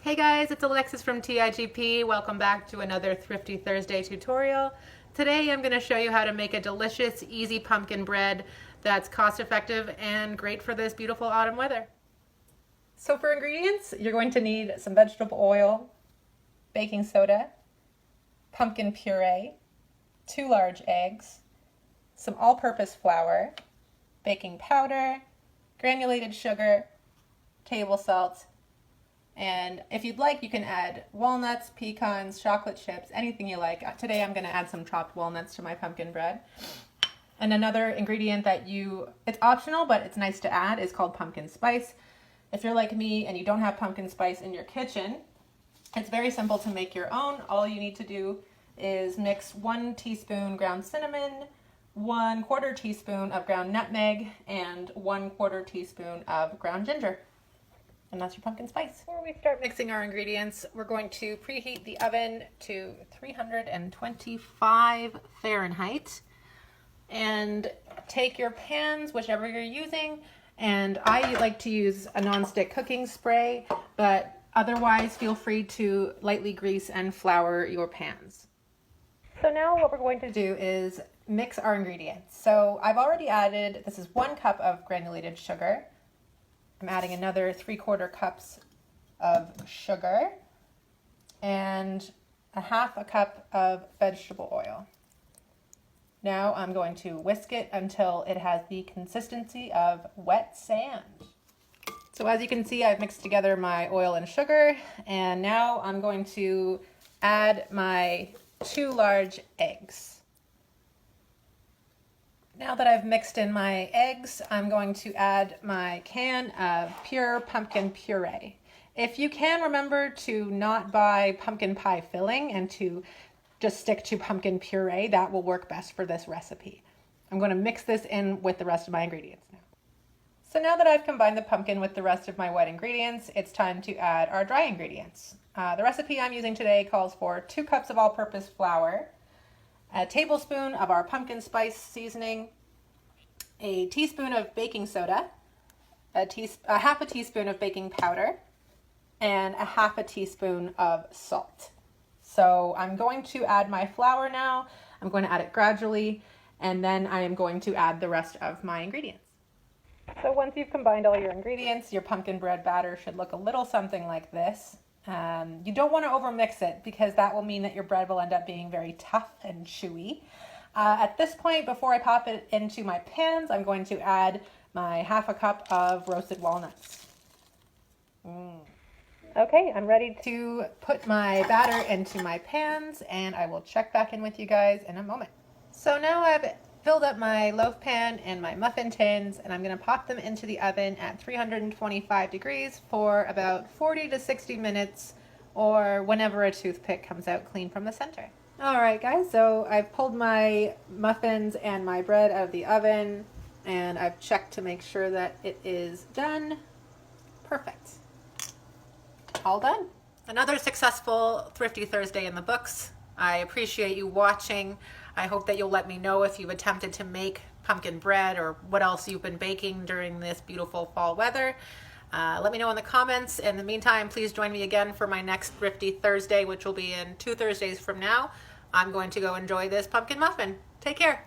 Hey guys, it's Alexis from TIGP. Welcome back to another Thrifty Thursday tutorial. Today I'm going to show you how to make a delicious, easy pumpkin bread that's cost effective and great for this beautiful autumn weather. So for ingredients, you're going to need some vegetable oil, baking soda, pumpkin puree, 2 large eggs, some all-purpose flour, baking powder, granulated sugar, table salt, and if you'd like, you can add walnuts, pecans, chocolate chips, anything you like. Today I'm going to add some chopped walnuts to my pumpkin bread. And another ingredient that it's optional, but it's nice to add, is called pumpkin spice. If you're like me and you don't have pumpkin spice in your kitchen, it's very simple to make your own. All you need to do is mix 1 teaspoon ground cinnamon, 1/4 teaspoon of ground nutmeg, and 1/4 teaspoon of ground ginger. And that's your pumpkin spice. Before we start mixing our ingredients, we're going to preheat the oven to 325 Fahrenheit. And take your pans, whichever you're using, and I like to use a non-stick cooking spray, but otherwise feel free to lightly grease and flour your pans. So now what we're going to do is mix our ingredients. So I've already added, this is 1 cup of granulated sugar. I'm adding another 3/4 cups of sugar and a 1/2 cup of vegetable oil. Now I'm going to whisk it until it has the consistency of wet sand. So as you can see, I've mixed together my oil and sugar, and now I'm going to add my 2 large eggs. Now that I've mixed in my eggs, I'm going to add my can of pure pumpkin puree. If you can, remember to not buy pumpkin pie filling and to just stick to pumpkin puree. That will work best for this recipe. I'm going to mix this in with the rest of my ingredients now. So now that I've combined the pumpkin with the rest of my wet ingredients, it's time to add our dry ingredients. The recipe I'm using today calls for 2 cups of all-purpose flour, a tablespoon of our pumpkin spice seasoning, a teaspoon of baking soda, a 1/2 teaspoon of baking powder, and a 1/2 teaspoon of salt. So I'm going to add my flour now. I'm going to add it gradually, and then I am going to add the rest of my ingredients. So once you've combined all your ingredients, your pumpkin bread batter should look a little something like this. You don't want to overmix it because that will mean that your bread will end up being very tough and chewy. At this point, before I pop it into my pans, I'm going to add my 1/2 cup of roasted walnuts. Okay, I'm ready to put my batter into my pans, and I will check back in with you guys in a moment. So now I've filled up my loaf pan and my muffin tins, and I'm going to pop them into the oven at 325 degrees for about 40 to 60 minutes, or whenever a toothpick comes out clean from the center. Alright guys, so I've pulled my muffins and my bread out of the oven, and I've checked to make sure that it is done. Perfect. All done. Another successful Thrifty Thursday in the books. I appreciate you watching. I hope that you'll let me know if you've attempted to make pumpkin bread or what else you've been baking during this beautiful fall weather. Let me know in the comments. In the meantime, please join me again for my next Thrifty Thursday, which will be in 2 Thursdays from now. I'm going to go enjoy this pumpkin muffin. Take care.